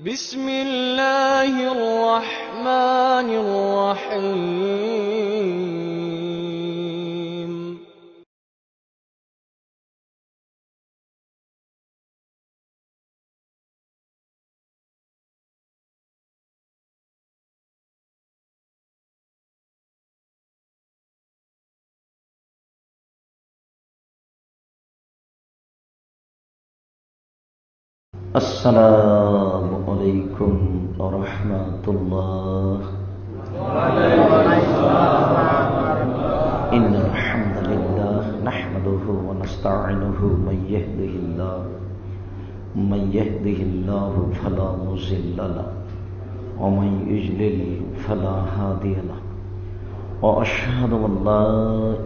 بسم الله الرحمن الرحيم السلام عليكم ورحمة الله. إن الحمد لله نحمده ونستعينه من يهده الله فلا مضل له ومن يضلل فلا هادي له وأشهد أن لا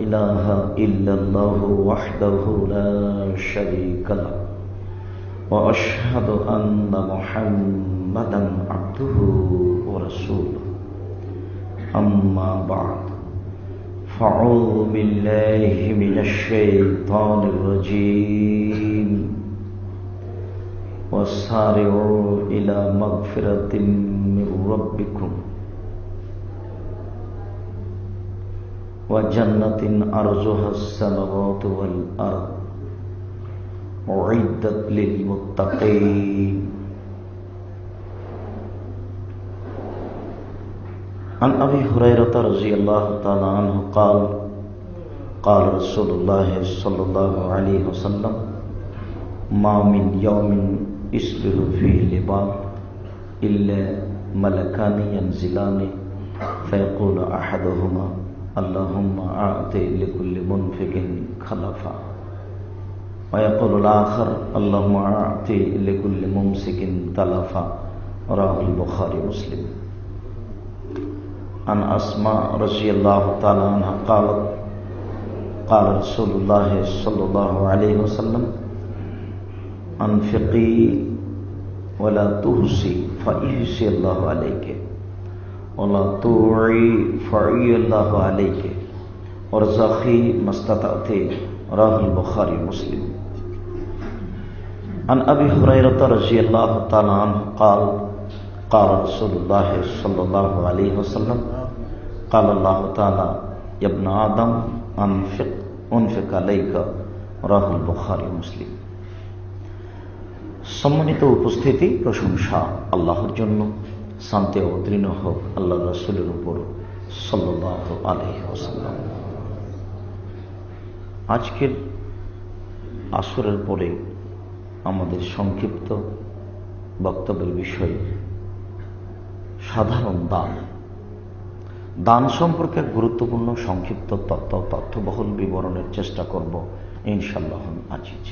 إله إلا الله وحده لا شريك له وأشهد أن محمدًا عبده ورسوله. أما بعد فأعوذ بالله من الشيطان الرجيم وسارعوا إلى مغفرة من ربكم وجنة أرضها السماوات والأرض أعدت للمتقين. عن أبي هريرة رضي الله تعالى عنه قال قال رسول الله صلى الله عليه وسلم ما من يوم يصبح فيه العباد إلا ملكان ينزلان فيقول أحدهما اللهم أعط لكل منفق خلفا ويقول الآخر اللهم أعط لكل ممسك تلفا. رواه البخاري ومسلم. عن أسماء رضي الله تعالى عنها قالت قال رسول الله صلى الله عليه وسلم أنفقي ولا تحصي فيحصي الله عليك ولا توعي فيعي الله عليك وارزقي ما استطعت. رواه البخاري ومسلم. عن أبي هريرة رضي الله تعالى عنه قال قال رسول الله صلى الله عليه وسلم قال الله تعالى يا ابن آدم أنفق عليك. رواه البخاري ومسلم. সম্মানিত উপস্থিতি, প্রশংসা আল্লাহর জন্য, শান্তি অবতীর্ণ হোক আল্লাহ রাসূলের উপর সাল্লাল্লাহু আলাইহি ওয়াসাল্লাম। আজকের আসরের পরে আমাদের সংক্ষিপ্ত বক্তব্যের বিষয় সাধারণ দান। দান সম্পর্কে গুরুত্বপূর্ণ সংক্ষিপ্ত তথ্যবহুল বিবরণের চেষ্টা করব ইনশাআল্লাহ আজিজ।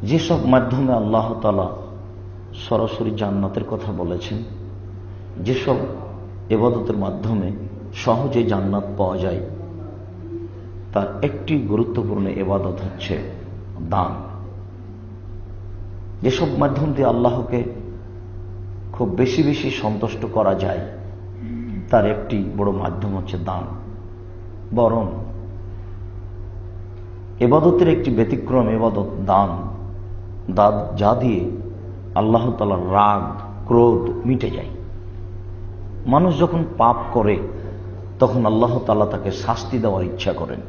যেসব মাধ্যমে আল্লাহ তাআলা সরাসরি জান্নাতের কথা বলেছেন, যেসব ইবাদতের মাধ্যমে সহজে জান্নাত পাওয়া যায়, তার একটি গুরুত্বপূর্ণ ইবাদত হচ্ছে দান। যেসব মাধ্যম দিয়ে আল্লাহকে খুব বেশি বেশি সন্তুষ্ট করা যায়, তার একটি বড় মাধ্যম হচ্ছে দান। বরং ইবাদতের একটি ব্যতিক্রম ইবাদত দান, যা দিয়ে আল্লাহ তাআলার রাগ ক্রোধ মিটে যায়। মানুষ যখন পাপ করে তখন আল্লাহ তাআলা তাকে শাস্তি দেওয়ার ইচ্ছা করেন।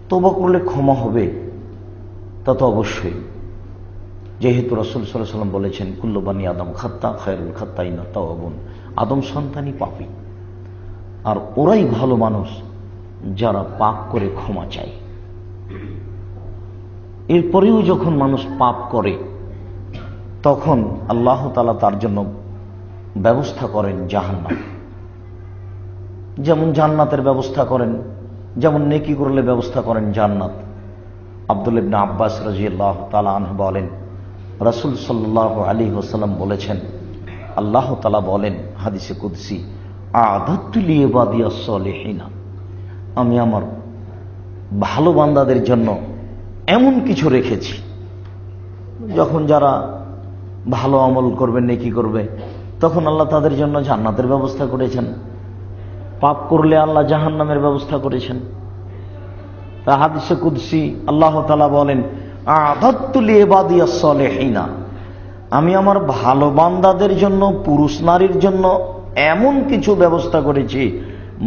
তওবা করলে ক্ষমা হবে, তা তো অবশ্যই, যেহেতু রাসূল সাল্লাল্লাহু আলাইহি ওয়াসাল্লাম বলেছেন কুল্লু বানি আদম খাত্তা খায়রুল খাত্তাইনা তাওয়াবুন। আদম সন্তানই পাপী, আর ওরাই ভালো মানুষ যারা পাপ করে ক্ষমা চায়। এরপরেও যখন মানুষ পাপ করে তখন আল্লাহ তাআলা তার জন্য ব্যবস্থা করেন জাহান্নাম। যেমন জান্নাতের ব্যবস্থা করেন, যেমন নেকি করলে ব্যবস্থা করেন জান্নাত। আব্দুল্লাহ ইবনে আব্বাস রাদিয়াল্লাহু তাআলা আনহু বলেন রাসূল সাল্লাল্লাহু আলাইহি ওয়াসাল্লাম বলেছেন, আল্লাহ তাআলা বলেন হাদিসে কুদসি, আ'দাতু লিইবাদিয়াস সালিহিনা, আমি আমার ভালো বান্দাদের জন্য এমন কিছু রেখেছি। যখন যারা ভালো আমল করবে, নেকি করবে, তখন আল্লাহ তাদের জন্য জান্নাতের ব্যবস্থা করেছেন। পাপ করলে আল্লাহ জাহান্নামের ব্যবস্থা করেছেন। তা হাদিসে কুদসি আল্লাহ তাআলা বলেন, আ'দাতু লিইবাদিয়াস সালিহিনা, আমি আমার ভালো বান্দাদের জন্য, পুরুষ নারীর জন্য এমন কিছু ব্যবস্থা করেছি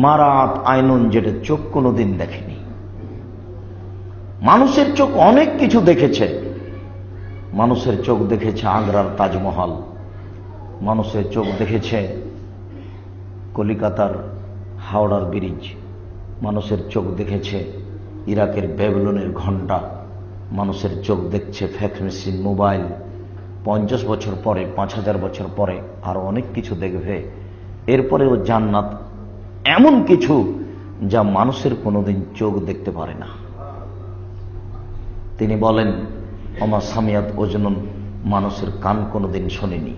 মারাত আইনুন, যেটা চোখ কোনোদিন দেখেনি। মানুষের চোখ অনেক কিছু দেখেছে। মানুষের চোখ দেখেছে আগ্রার তাজমহল, মানুষের চোখ দেখেছে কলিকাতার হাওড়ার ব্রিজ, মানুষের চোখ দেখেছে ইরাকের ব্যাবিলনের ঘণ্টা, মানুষের চোখ দেখছে ফ্যাক্স মেশিন, মোবাইল। 50 বছর পরে, 5000 বছর পরে আরো অনেক কিছু দেখবে। এরপরেও জান্নাত এমন কিছু যা মানুষের কোনোদিন চোখ দেখতে পারে না। তিনি বলেন, ওমা সামিয়াত ওজনুন, মানুষের কান কোনোদিন শোনেনি।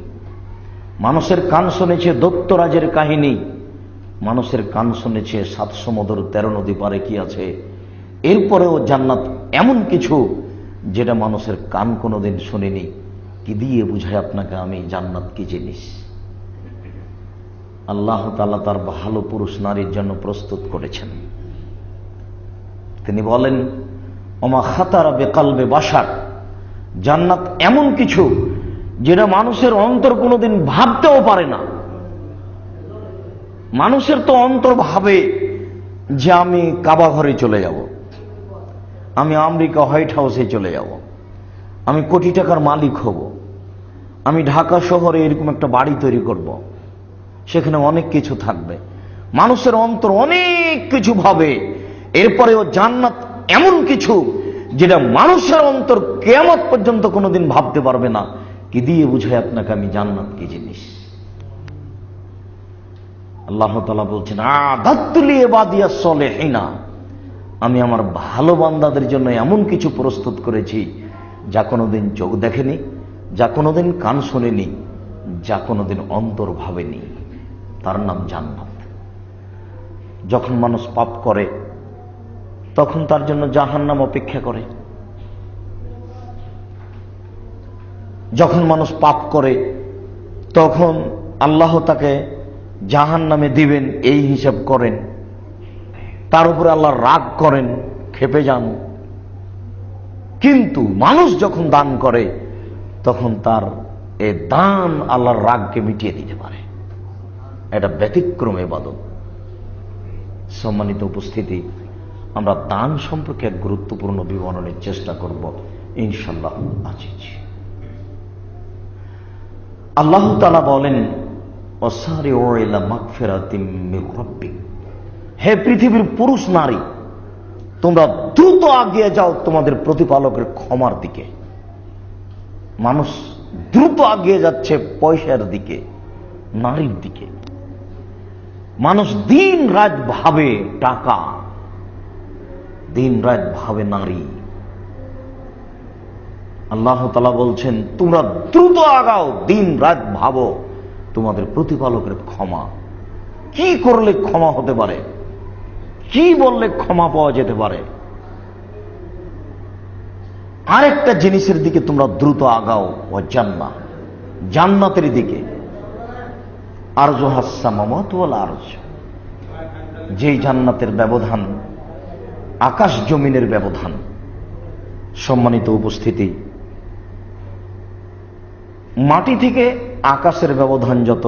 মানুষের কান শুনেছে দৈত্যরাজের কাহিনী, মানুষের কান শুনেছে 7 সমুদ্র 13 নদী পারে কি আছে। এরপরেও জান্নাত এমন কিছু যেটা মানুষের কান কোনোদিন শোনেনি। কি দিয়ে বুঝায় আপনাকে আমি জান্নাত কি জিনিস? আল্লাহ তাআলা তার ভালো পুরুষ নারীর জন্য প্রস্তুত করেছেন। তিনি বলেন, ওমা খাতারা বেকালবে বাসার, জান্নাত এমন কিছু যেটা মানুষের অন্তর কোনোদিন ভাবতেও পারে না। মানুষের তো অন্তর ভাবে যে আমি কাবা ঘরে চলে যাব, আমি আমেরিকা হোয়াইট হাউসে চলে যাব, আমি কোটি টাকার মালিক হব, আমি ঢাকা শহরে এরকম একটা বাড়ি তৈরি করব, সেখানে অনেক কিছু থাকবে। মানুষের অন্তর অনেক কিছু ভাবে। এরপরেও জান্নাত এমন কিছু যেটা মানুষের অন্তর কিয়ামত পর্যন্ত কোনোদিন ভাবতে পারবে না। কি দিয়ে বুঝায় আপনাকে আমি জান্নাত কি জিনিস? আল্লাহ তাআলা বলছেন, আ'দাততু লিইবাদিয়াস সালিহিনা, আমি আমার ভালো বান্দাদের জন্য এমন কিছু প্রস্তুত করেছি যা কোনোদিন চোখ দেখেনি, যা কোনোদিন কান শোনেনি, যা কোনোদিন অন্তর ভাবেনি। তার নাম জান্নাত। যখন মানুষ পাপ করে তখন তার জন্য জাহান্নাম অপেক্ষা করে। যখন মানুষ পাপ করে তখন আল্লাহ তাকে জাহান্নামে দিবেন এই হিসাব করেন, তার উপরে আল্লাহ রাগ করেন, ক্ষেপে যান। কিন্তু মানুষ যখন দান করে তখন তার এ দান আল্লাহর রাগকে মিটিয়ে দিতে পারে। এটা ব্যতিক্রম ইবাদত। সম্মানিত উপস্থিতি, আমরা দান সম্পর্কে এক গুরুত্বপূর্ণ বিবরণের চেষ্টা করব ইনশাআল্লাহ আজিজ। আল্লাহ তাআলা বলেন, ওয়াসারিউ ইলা মাগফিরাতিম মির রাব্বিক, হে পৃথিবীর পুরুষ নারী, তোমরা দ্রুত এগিয়ে যাও তোমাদের প্রতিপালকের ক্ষমার দিকে। মানুষ দ্রুত এগিয়ে যাচ্ছে পয়সার দিকে, নারীর দিকে। মানুষ দিন রাত ভাবে টাকা, দিন রাত ভাবে নারী। আল্লাহ তাআলা বলছেন, তোমরা দ্রুত আগাও, দিন রাত ভাবো তোমাদের প্রতিপালকের ক্ষমা। কি করলে ক্ষমা হতে পারে? কি বললে ক্ষমা পাওয়া যেতে পারে? আরেকটা জিনিসের দিকে তোমরা দ্রুত আগাও, ও জান্নাত, জান্নাতের দিকে। আরজুহাস সামাওয়াতু ওয়াল আরজ, যেই জান্নাতের ব্যবধান আকাশ জমিনের ব্যবধান। সম্মানিত উপস্থিতি, মাটি থেকে আকাশের ব্যবধান যত,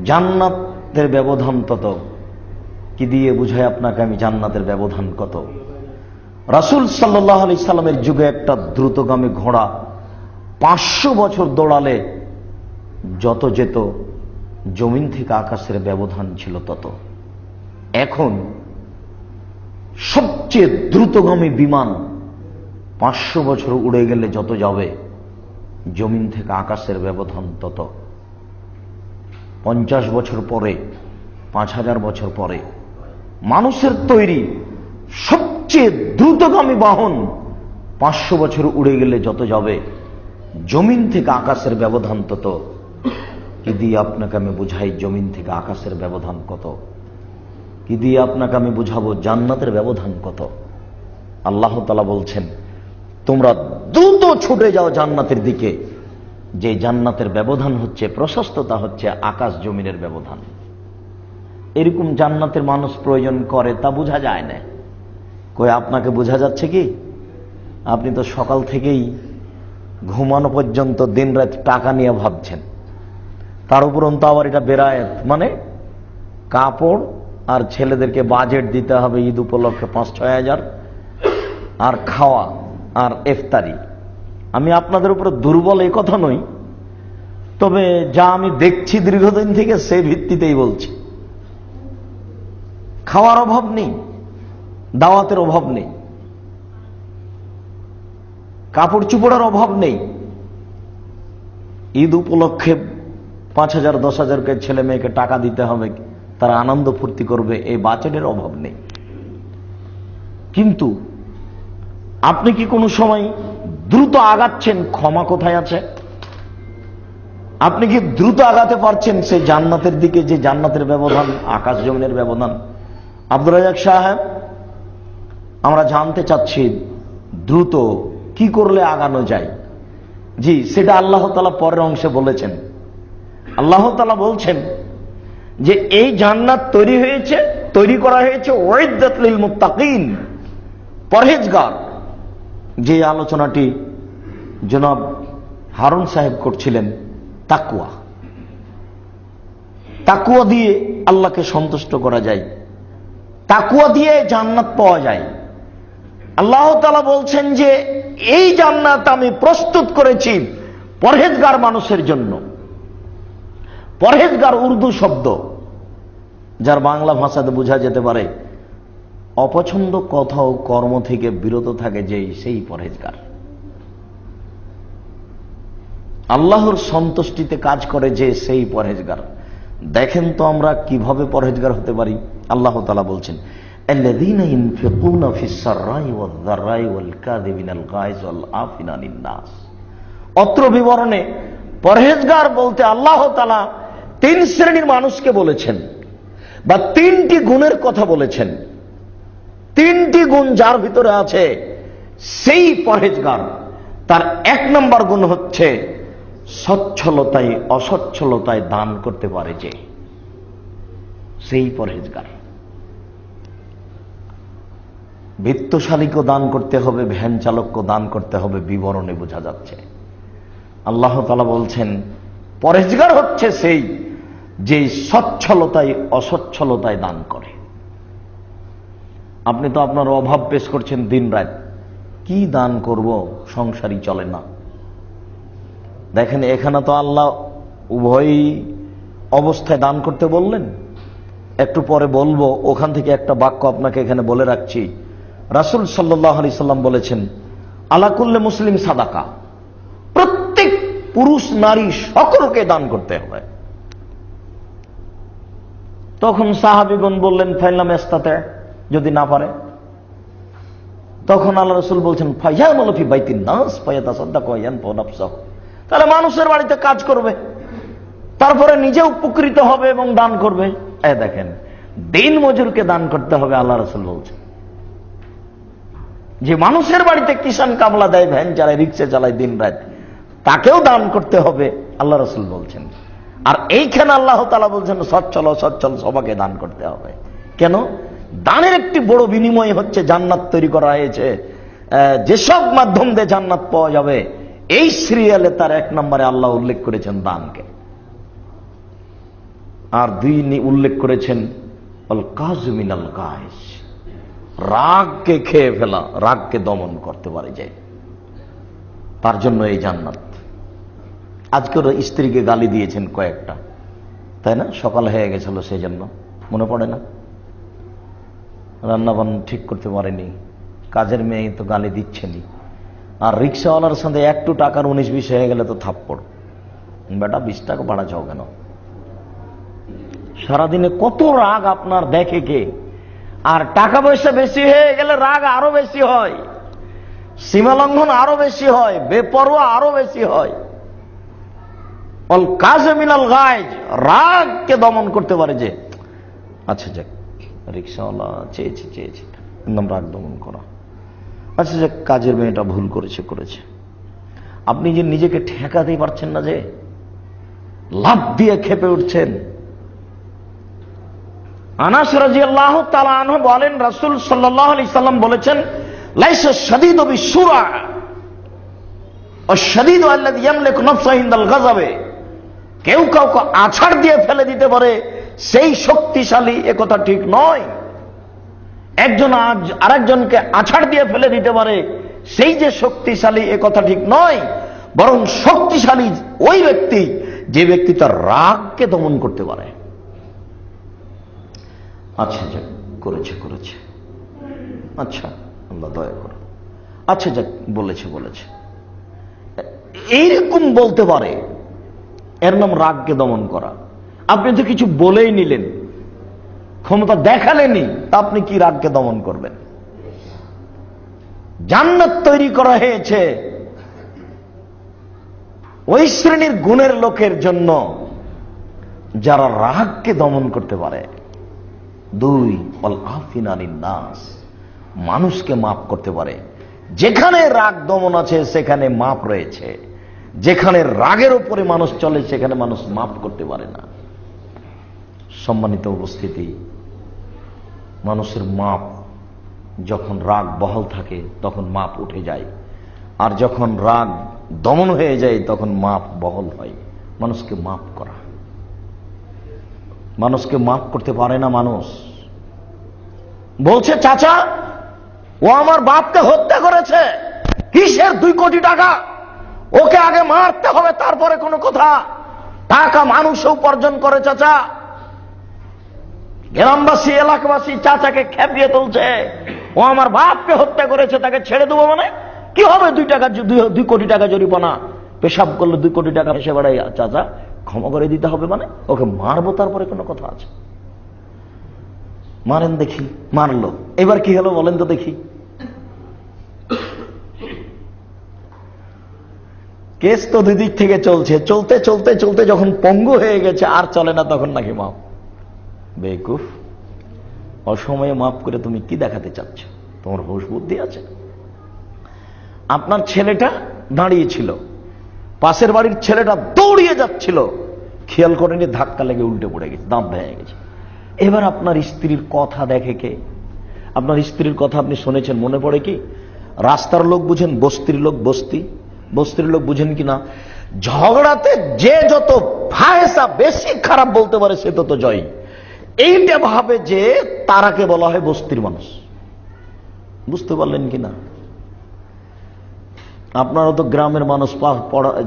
জান্নাতের ব্যবধান তত। কি দিয়ে বুঝায় আপনাকে আমি জান্নাতের ব্যবধান কত? রাসূল সাল্লাল্লাহু আলাইহি সাল্লামের যুগে একটা দ্রুতগামী ঘোড়া 500 বছর দৌড়ালে যত যেত, জমিন থেকে আকাশের ব্যবধান ছিল তত। এখন সবচেয়ে দ্রুতগামী বিমান 500 বছর উড়ে গেলে যত যাবে, জমিন থেকে আকাশের ব্যবধান তত। 50 বছর পরে, 5000 বছর পরে মানুষের তৈরি সবচেয়ে দ্রুতগামী বাহন 500 বছর উড়ে গেলে যত যাবে, জমিন থেকে আকাশের ব্যবধান তত। কি দিয়ে আপনাকে আমি বুঝাই জমিন থেকে আকাশের ব্যবধান কত? কি দিয়ে আপনাকে আমি বুঝাবো জান্নাতের ব্যবধান কত? আল্লাহ তাআলা বলছেন, তোমরা দ্রুত ছুটে যাও জান্নাতের দিকে। যে জান্নাতের ব্যবধান হচ্ছে, প্রশস্ততা হচ্ছে আকাশ জমিনের ব্যবধান। এরকম জান্নাতের মানুষ প্রয়োজন করে তা বোঝা যায় না। কই আপনাকে বোঝা যাচ্ছে কি? আপনি তো সকাল থেকেই ঘুমানো পর্যন্ত দিনরাত টাকা নিয়ে ভাবছেন, তার উপরন্তু আবার এটা বেরায়েত, মানে কাপড় আর ছেলেদেরকে বাজেট দিতে হবে ঈদ উপলক্ষে 5-6 হাজার, আর খাওয়া আর ইফতারি। আমি আপনাদের উপরে দুর্বল এই কথা নই, তবে যা আমি দেখছি দীর্ঘদিন থেকে সে ভিত্তিতেই বলছি। খাওয়ার অভাব নেই, দাওয়াতের অভাব নেই, কাপড় চুপড়ের অভাব নেই। ঈদ উপলক্ষে 5,000 10,000 ছেলে মেয়েকে টাকা দিতে হবে, তারা আনন্দ ফুর্তি করবে, এই বাজেটের অভাব নেই। কিন্তু আপনি কি কোনো সময় দ্রুত আগাচ্ছেন? ক্ষমা কোথায় আছে? আপনি কি দ্রুত আগাতে পারছেন সেই জান্নাতের দিকে, যে জান্নাতের ব্যবধান আকাশ জমিনের ব্যবধান? আব্দুর রাজ্জাক সাহেব, আমরা জানতে চাচ্ছি দ্রুত কি করলে আগানো যায়। জি, সেটা আল্লাহ তাআলা পরের অংশে বলেছেন। আল্লাহ তাআলা বলছেন যে এই জান্নাত তৈরি করা হয়েছে উইদ্দাত লিল মুত্তাকিন, পরহেজগার। যে আলোচনাটি জনাব হারুন সাহেব করছিলেন, তাকওয়া দিয়ে আল্লাহকে সন্তুষ্ট করা যায়, তাকওয়া দিয়ে জান্নাত পাওয়া যায়। আল্লাহ তাআলা বলছেন যে এই জান্নাত আমি প্রস্তুত করেছি পরহেজগার মানুষের জন্য। পরহেজগার উর্দু শব্দ, যার বাংলা ভাষাতে বোঝা যেতে পারে অপছন্দ কথা ও কর্ম থেকে বিরত থাকে সেই পরহেজগার। আল্লাহর সন্তুষ্টিতে কাজ করে যে সেই পরহেজগার। দেখেন তো আমরা কিভাবে পরহেজগার হতে পারি। আল্লাহ তাআলা বলছেন আল্লাযীনা ইনফিকুনা ফিস-সাররাই ওয়ায-যাররাই ওয়াল-কাযিমিনাল গায়জ ওয়াল-আফিনা আনিন-নাস। অত্র বিবরণে পরহেজগার বলতে আল্লাহ তাআলা 3 শ্রেণীর মানুষকে বলেছেন, বা 3টি গুণের কথা বলেছেন। 3টি গুণ যার ভিতরে আছে সেই পরহেজগার। তার 1 নম্বর গুণ হচ্ছে সচ্ছলতায় অসচ্ছলতায় দান করতে পারে যে, সেই পরহেজগার। বিত্তশালীকেও দান করতে হবে, ভ্যান চালককেও দান করতে হবে, বিবরণে বোঝা যাচ্ছে। আল্লাহ তাআলা বলছেন পরহেজগার হচ্ছে সেই যে সচ্ছলতায় অসচ্ছলতায় দান করে। আপনি তো আপনার অভাব পেশ করছেন দিন রাত, কি দান করব, সংসারই চলে না। দেখেন এখানে তো আল্লাহ উভয় অবস্থায় দান করতে বললেন। একটু পরে বলবো, ওখান থেকে একটা বাক্য আপনাকে এখানে বলে রাখছি। রাসূল সাল্লাল্লাহু আলাইহি সাল্লাম বলেছেন আলা কুল্লি মুসলিম সাদাকা, প্রত্যেক পুরুষ নারী সকলকে দান করতে হবে। তখন সাহাবীগণ বললেন ফাইলাম ইস্তাতে, যদি না পারে? তখন আল্লাহ রাসূল বলছেন ফায়ামালু ফি বাইতিন নাস ফায়াতাসাদ্দাকু ইয়ানফু নাফসাহু, তাহলে মানুষের বাড়িতে কাজ করবে, তারপরে নিজে উপকৃত হবে এবং দান করবে। দেখেন দিন মজুরকে দান করতে হবে। আল্লাহ রাসূল বলছেন যে মানুষের বাড়িতে কিষান কামলা দেয়, ভ্যান চালায়, রিক্সা চালায় দিন রাত, তাকেও দান করতে হবে, আল্লাহ রাসূল বলছেন। আর এইখানে আল্লাহ তাআলা বলছেন সচ্ছল অসচ্ছল সবাইকে দান করতে হবে। কেন? দানের একটি বড় বিনিময় হচ্ছে জান্নাত তৈরি করা হয়েছে। যেসব মাধ্যম দিয়ে জান্নাত পাওয়া যাবে, এই সিরিয়ালে তার 1 নম্বরে আল্লাহ উল্লেখ করেছেন দানকে। আর 2 উল্লেখ করেছেন আল কাযমিনাল গায়জ, রাগকে খেয়ে ফেলা, রাগকে দমন করতে পারে যে, তার জন্য এই জান্নাত। আজকে ওর স্ত্রীকে গালি দিয়েছেন কয়েকটা, তাই না? সকাল হয়ে গেছিল, সেই জন্য মনে পড়ে না, রান্নাবান্না ঠিক করতে পারেনি, কাজের মেয়ে তো গালি দিচ্ছেনি। আর রিক্সাওয়ালার সাথে একটু টাকার 19-20 হয়ে গেলে তো থাপ্পড়, বেটা 20 টাকা বাড়াচ্ছ কেন? সারাদিনে কত রাগ আপনার দেখে কে? আর টাকা পয়সা বেশি হয়ে গেলে রাগ আরো বেশি হয়, সীমালঙ্ঘন আরো বেশি হয়, বেপরোয়া আরো বেশি হয়। অল কাযমিনাল গায়জ, রাগকে দমন করতে পারে যে। আচ্ছা যাক, রিক্সাওয়ালা চেয়েছে একদম রাগ দমন করা। আচ্ছা যাক, কাজের মেয়েটা ভুল করেছে। আপনি যে নিজেকে ঠেকাতেই পারছেন না, যে লাফ দিয়ে খেপে উঠছেন। আনাস রাদিয়াল্লাহু তাআলা আনহু বলেন রাসূল সাল্লাল্লাহু আলাইহি সাল্লাম বলেছেন লাইসা শাদীদু বিশুরা, আশ-শাদীদু আল্লাযী ইয়ামলিকু নাফসাহু ইনদাল গাযাবে, কেউ কাউকে আছাড় দিয়ে ফেলে দিতে পারে সেই শক্তিশালী, একথা ঠিক নয়। একজন আরেকজনকে আছাড় দিয়ে ফেলে দিতে পারে সেই যে শক্তিশালী, একথা ঠিক নয়। বরং শক্তিশালী ওই ব্যক্তি যে ব্যক্তি তার রাগকে দমন করতে পারে। আচ্ছা যাক, করেছে, আচ্ছা আল্লাহ দয়া করো, আচ্ছা যাক, বলেছে, এইরকম বলতে পারে, এর নাম রাগকে দমন করা। আপনি তো কিছু বলেই নিলেন, ক্ষমতা দেখালেনি, তা আপনি কি রাগকে দমন করবেন? জান্নাত তৈরি করা হয়েছে ওই শ্রেণীর গুণের লোকের জন্য যারা রাগকে দমন করতে পারে। 2, ওয়াল আফিনা আনিন নাস, মানুষকে মাফ করতে পারে। যেখানে রাগ দমন আছে সেখানে মাপ রয়েছে, যেখানে রাগের উপরে মানুষ চলে সেখানে মানুষ মাফ করতে পারে না। সম্মানিত উপস্থিতি, মানুষের মাপ, যখন রাগ বহাল থাকে তখন মাপ উঠে যায়, আর যখন রাগ দমন হয়ে যায় তখন মাপ বহাল হয়। মানুষকে মাফ করা, মানুষকে মাফ করতে পারে না মানুষ। বলছে চাচা ও আমার বাপকে হত্যা করেছে, কিসের 2 কোটি টাকা, ওকে আগে মারতে হবে তারপরে কোনো কথা। টাকা মানুষ উপার্জন করে চাচা। গ্রামবাসী, এলাকাবাসী চাচাকে খেপিয়ে তুলছে, ও আমার বাপকে হত্যা করেছে, তাকে ছেড়ে দেবো মানে কি হবে? 2 কোটি টাকা জরিমানা, পেশাব করলে 2 কোটি টাকা এসে বেড়াই, চাচা ক্ষমা করে দিতে হবে মানে ওকে মারবো তারপরে কোনো কথা আছে? মারেন দেখি। মারলো, এবার কি হলো বলেন তো দেখি। কেস তো 2 দিক থেকে চলছে, চলতে যখন পঙ্গু হয়ে গেছে আর চলে না, তখন নাকি মাপ। বেকুফ, অসময়ে মাফ করে তুমি কি দেখাতে চাচ্ছ? তোমার হুঁশ বুদ্ধি আছে? আপনার ছেলেটা দাঁড়িয়েছিল, পাশের বাড়ির ছেলেটা দৌড়িয়ে যাচ্ছিল, খেয়াল করেনি, ধাক্কা লেগে উল্টে পড়ে গেছে, দাঁত ভেঙে গেছে। এবার আপনার স্ত্রীর কথা দেখে কে? আপনার স্ত্রীর কথা আপনি শুনেছেন, মনে পড়ে কি? রাস্তার লোক বুঝেন, বস্তির লোক, বস্তির লোক বুঝেন কিনা? ঝগড়াতে যে যত ভাষা বেশি খারাপ বলতে পারে সে তত জয়ী। এইটা ভাবে যে তারাকে বলা হয় বস্তির মানুষ। বুঝতে পারলেন কিনা? আপনারা তো গ্রামের মানুষ,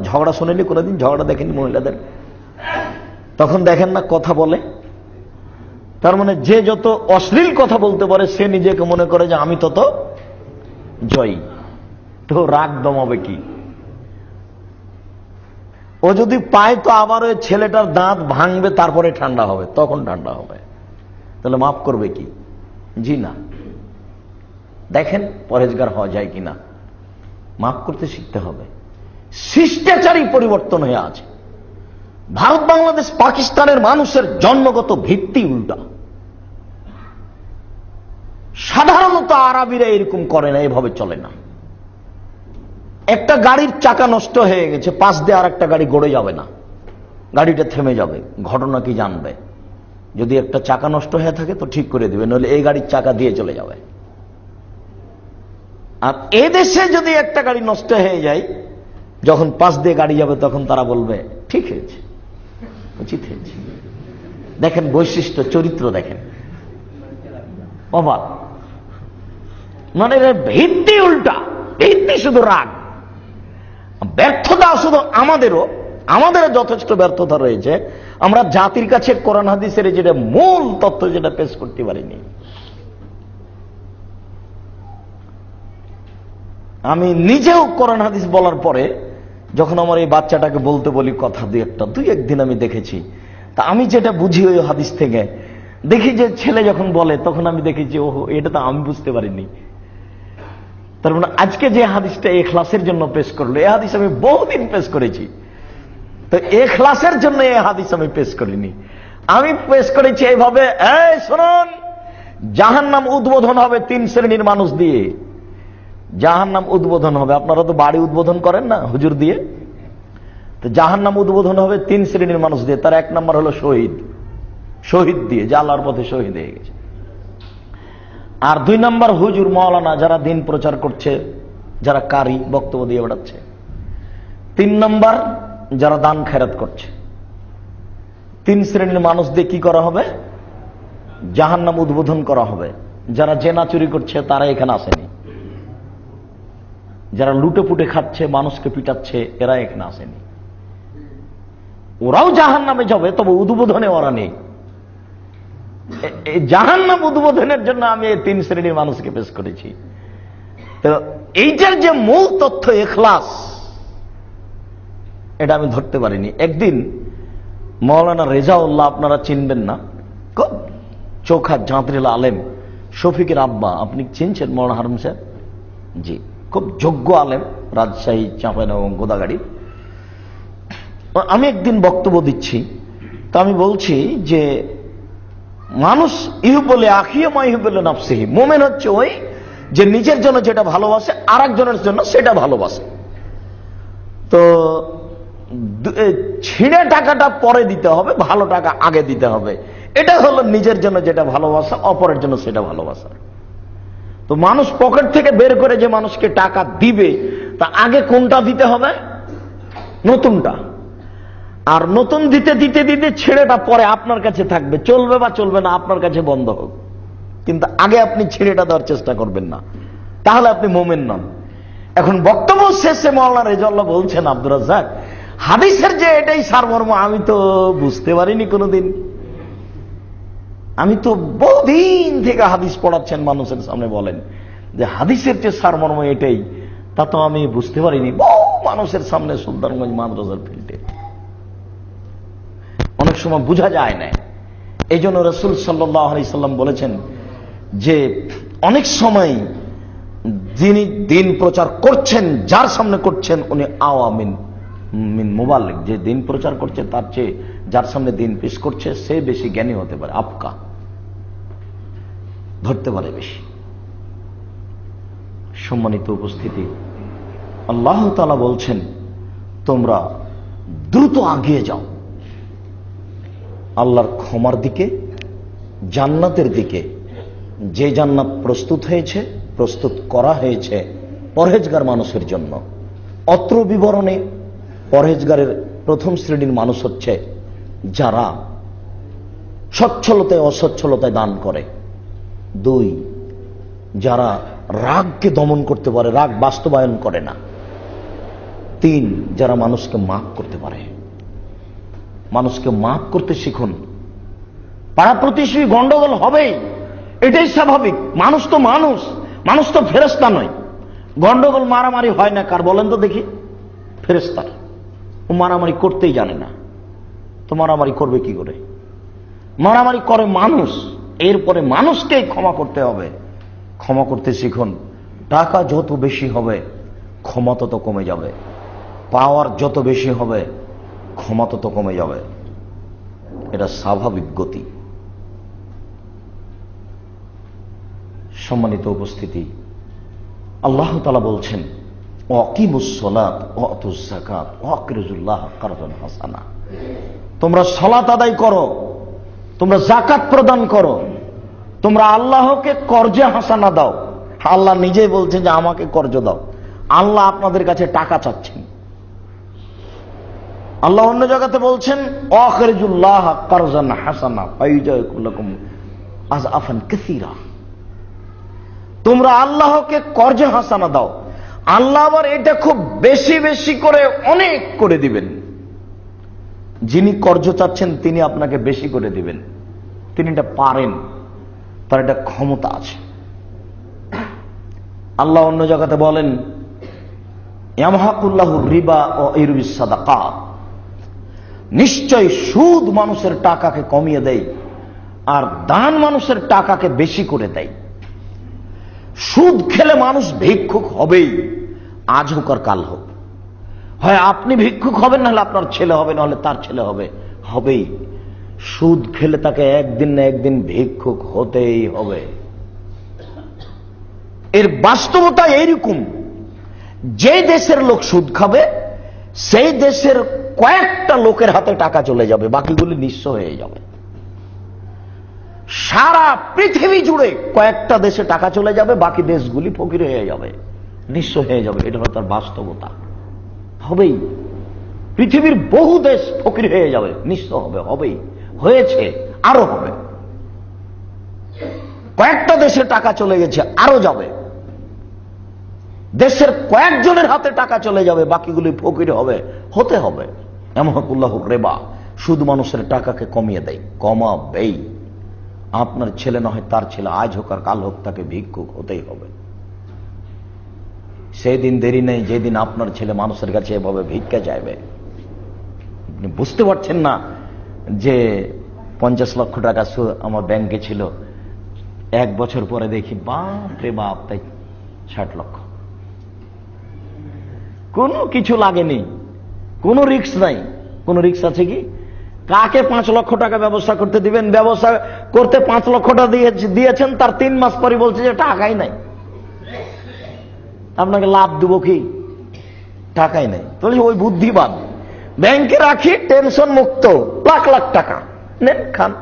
ঝগড়া শোনেনি কোনোদিন? ঝগড়া দেখেনি মহিলাদের? তখন দেখেন না কথা বলে? তার মানে যে যত অশ্লীল কথা বলতে পারে সে নিজেকে মনে করে যে আমি তত জয়ী। তো রাগ দমাবে কি? ও যদি পায় তো আবার ওই ছেলেটার দাঁত ভাঙবে, তারপরে ঠান্ডা হবে, তখন ঠান্ডা হবে। তাহলে মাফ করবে কি? জি না। দেখেন পরেজগার হওয়া যায় কিনা। মাফ করতে শিখতে হবে। শিষ্টাচারী পরিবর্তন হয়ে আছে। ভারত, বাংলাদেশ, পাকিস্তানের মানুষের জন্মগত ভিত্তি উল্টা। সাধারণত আরবিরা এরকম করে না, এভাবে চলে না। একটা গাড়ির চাকা নষ্ট হয়ে গেছে, পাশ দিয়ে আর একটা গাড়ি গড়ে যাবে না, গাড়িটা থেমে যাবে। ঘটনা কি জানবে? যদি একটা চাকা নষ্ট হয়ে থাকে তো ঠিক করে দিবে, নইলে এই গাড়ির চাকা দিয়ে চলে যাবে। আর এদেশে যদি একটা গাড়ি নষ্ট হয়ে যায়, যখন পাশ দিয়ে গাড়ি যাবে তখন তারা বলবে ঠিক হয়েছে, উচিত হয়েছে। দেখেন বৈশিষ্ট্য, চরিত্র দেখেন, অবাক। মানে ভিত্তি উল্টা, ভিত্তি শুধু রাগ। ব্যর্থতা শুধু আমাদেরও যথেষ্ট ব্যর্থতা রয়েছে। আমরা জাতির কাছে কোরআন হাদিসের যেটা মূল তত্ত্ব যেটা পেশ করতে পারিনি। আমি নিজেও কোরআন হাদিস বলার পরে যখন আমার এই বাচ্চাটাকে বলতে বলি কথা দুই একদিন আমি দেখেছি, তা আমি যেটা বুঝি ওই হাদিস থেকে দেখি যে ছেলে যখন বলে তখন আমি দেখেছি ওহো, এটা তো আমি বুঝতে পারিনি। তার মানে আজকে যে হাদিসটা ইখলাসের জন্য পেশ করলো, এই হাদিস আমি বহুদিন পেশ করেছি, তো ইখলাসের জন্য এই হাদিস আমি পেশ করিনি। আমি পেশ করেছি এইভাবে, এই শুনুন, জাহান্নাম উদ্বোধন হবে 3 শ্রেণীর মানুষ দিয়ে। জাহান্নাম উদ্বোধন হবে, আপনারা তো বাড়ি উদ্বোধন করেন না হুজুর দিয়ে, তো জাহান্নাম উদ্বোধন হবে 3 শ্রেণীর মানুষ দিয়ে। তার 1 নম্বর হলো শহীদ দিয়ে, যে আল্লাহর পথে শহীদ হয়ে গেছে। আর 2 নম্বর হুজুর, মাওলানা, যারা দিন প্রচার করছে, যারা কারি বক্তব্য দিয়ে বেড়াচ্ছে। তিন নম্বর, যারা দান খেরাত করছে। তিন শ্রেণীর মানুষ দিয়ে কি করা হবে? জাহান্নাম উদ্বোধন করা হবে। যারা জেনা চুরি করছে তারা এখানে আসেনি, যারা লুটে পুটে খাচ্ছে, মানুষকে পিটাচ্ছে, এরা এখানে আসেনি। ওরাও জাহান্নামে যাবে, তবে উদ্বোধনে ওরা নেই। জাহান্নাম উদ্বোধনের জন্য আমি এই তিন শ্রেণীর মানুষকে পেশ করেছি। তো এইটার যে মূল তথ্য ইখলাস, এটা আমি ধরতে পারিনি। একদিন মৌলানা রেজাউল্লাহ, আপনারা চিনবেন না, খুব চোখা জাঁতরেল আলেম, শফিকের আব্বা, আপনি চিনছেন মৌলানা হারুন সাহেব? জি, খুব যোগ্য আলেম, রাজশাহী, চাঁপাইনবাবগঞ্জ, গোদাগাড়ি। আমি একদিন বক্তব্য দিচ্ছি, তো আমি বলছি যে মানুষ ইহুবলে আখিয়ে মা ইহুবলে নাফসিহি, মোমেন হচ্ছে ওই যে নিজের জন্য যেটা ভালোবাসে আর একজনের জন্য সেটা ভালোবাসে। তো ছিঁড়ে টাকাটা পরে দিতে হবে, ভালো টাকা আগে দিতে হবে। এটা হলো নিজের জন্য যেটা ভালোবাসা, অপরের জন্য সেটা ভালোবাসা। তো মানুষ পকেট থেকে বের করে যে মানুষকে টাকা দিবে, তা আগে কোনটা দিতে হবে? নতুনটা। আর নতুন দিতে দিতে দিতে ছেড়েটা পরে আপনার কাছে থাকবে, চলবে বা চলবে না আপনার কাছে বন্ধ হোক, কিন্তু আগে আপনি ছেড়েটা দেওয়ার চেষ্টা করবেন না, তাহলে আপনি মোমেন নন। এখন বক্তব্য শেষে মাওলানা রেজাউল্লাহ বলছেন, আব্দুর রাজ্জাক, হাদিসের যে এটাই সারমর্ম আমি তো বুঝতে পারিনি কোনোদিন। আমি তো বহুদিন থেকে হাদিস পড়াচ্ছেন মানুষের সামনে, বলেন যে হাদিসের যে সারমর্ম এটাই, তা তো আমি বুঝতে পারিনি। বহু মানুষের সামনে সুলতানগঞ্জ মাদ্রাসার ফিল্ডে অনেক সময় বোঝা যায় না। এই জন্য রাসূল সাল্লাল্লাহু আলাইহি সাল্লাম বলেছেন যে অনেক সময় যিনি দিন প্রচার করছেন, যার সামনে করছেন, উনি আওয়ামিন মিন মুবাল্লিগ, যে দিন প্রচার করছে তার চেয়ে যার সামনে দিন পেশ করছে সে বেশি জ্ঞানী হতে পারে, আপকা ধরতে পারে বেশি। সম্মানিত উপস্থিতি, আল্লাহ তাআলা বলছেন তোমরা দ্রুত এগিয়ে যাও আল্লাহর ক্ষমার দিকে, জান্নাতের দিকে, যে জান্নাত প্রস্তুত হয়েছে, প্রস্তুত করা হয়েছে পরহেজগার মানুষের জন্য। অত্র বিবরণে পরহেজগারের প্রথম শ্রেণীর মানুষ হচ্ছে যারা সচ্ছলতায় অসচ্ছলতায় দান করে। 2, যারা রাগকে দমন করতে পারে, রাগ বাস্তবায়ন করে না। 3, যারা মানুষকে মাফ করতে পারে। মানুষকে মাফ করতে শিখুন। পাড়া প্রতিবেশী গন্ডগোল হবেই, এটাই স্বাভাবিক। মানুষ তো মানুষ, মানুষ তো ফেরেশতা নয়। গন্ডগোল মারামারি হয় না কার বলেন তো দেখি? ফেরেশতার। ও মারামারি করতেই জানে না, তো মারামারি করবে কি করে? মারামারি করে মানুষ। এরপরে মানুষকেই ক্ষমা করতে হবে। ক্ষমা করতে শিখুন। টাকা যত বেশি হবে ক্ষমা তত কমে যাবে, পাওয়ার যত বেশি হবে ক্ষমা তত কমে যাবে। এটা স্বাভাবিক গতি। সম্মানিত উপস্থিতি, আল্লাহ তাআলা বলছেন ওয়াকিমুস সালাত ওয়া আতুজ যাকাত ওয়া আকরিজুল্লাহ কারদান হাসানা। তোমরা সালাত আদায় করো, তোমরা যাকাত প্রদান করো, তোমরা আল্লাহকে কর্জে হাসানা দাও। আল্লাহ নিজেই বলছেন যে আমাকে কর্জ দাও। আল্লাহ আপনাদের কাছে টাকা চাচ্ছেন। আল্লাহ অন্য জায়গাতে বলছেন আখরিজুল্লাহ কারজান হাসানা ফাইজাকুল্লাকুম আযআফান কাসীরা। তোমরা আল্লাহকে কর্জে হাসানা দাও। আল্লাহ আবার এটা খুব বেশি বেশি করে অনেক করে দিবেন। যিনি কর্জ চাচ্ছেন তিনি আপনাকে বেশি করে দিবেন। তিনি এটা পারেন, তার এটা ক্ষমতা আছে। আল্লাহ অন্য জায়গাতে বলেন ইয়ামহাকুল্লাহু রিবা ওয়া ইরবিস সাদাকাত। নিশ্চয় সুদ মানুষের টাকাকে কমিয়ে দেয় আর দান মানুষের টাকাকে বেশি করে দেয়। সুদ খেলে মানুষ ভিক্ষুক হবেই, আজ হোক আর কাল হোক। হয় আপনি ভিক্ষুক হবেন, নাহলে আপনার ছেলে হবে, নাহলে তার ছেলে হবে, হবেই। সুদ খেলে তাকে একদিন না একদিন ভিক্ষুক হতেই হবে। এর বাস্তবতা এইরকম, যে দেশের লোক সুদ খাবে সেই দেশের কয়েকটা লোকের হাতে টাকা চলে যাবে, বাকিগুলি নিঃস্ব হয়ে যাবে। সারা পৃথিবী জুড়ে কয়েকটা দেশে টাকা চলে যাবে, বাকি দেশগুলি ফকির হয়ে যাবে, নিঃস্ব হয়ে যাবে। এটা হলো তার বাস্তবতা, হবেই। পৃথিবীর বহু দেশ ফকির হয়ে যাবে, নিঃস্ব হবে, হবেই, হয়েছে, আরো হবে। কয়েকটা দেশে টাকা চলে গেছে, আরো যাবে। দেশের কয়েকজনের হাতে টাকা চলে যাবে, বাকিগুলি ফকির হবে, হতে হবে। এমহাকুল্লাহ রেবা, সুদ মানুষের টাকাকে কমিয়ে দেয়, কমাবেই। আপনার ছেলে না হয় তার ছেলে, আজ হোক আর কাল হোক, তাকে ভিক্ষুক হতেই হবে। সেই দিন দেরি নেই যেদিন আপনার ছেলে মানুষের কাছে এভাবে ভিক্ষা চাইবে। আপনি বুঝতে পারছেন না যে 50 লক্ষ টাকা আমার ব্যাংকে ছিল, 1 বছর পরে দেখি বাপ রে বাপ, তাই 60 লক্ষ। কোনো কিছু লাগেনি, কোনো রিস্ক নাই। কোনো রিস্ক আছে কি? কাকে 5 লক্ষ টাকা ব্যবস্থা করতে দিবেন? ব্যবস্থা করতে 5 লক্ষ টাকা দিয়েছেন, তার 3 মাস পরে বলছে যে টাকাই নাই। আপনাকে লাভ দেব কি? টাকাই নাই। তাহলে ওই বুদ্ধিমান, ব্যাংকে রাখি, টেনশন মুক্ত, লাখ লাখ টাকা নেন, খান।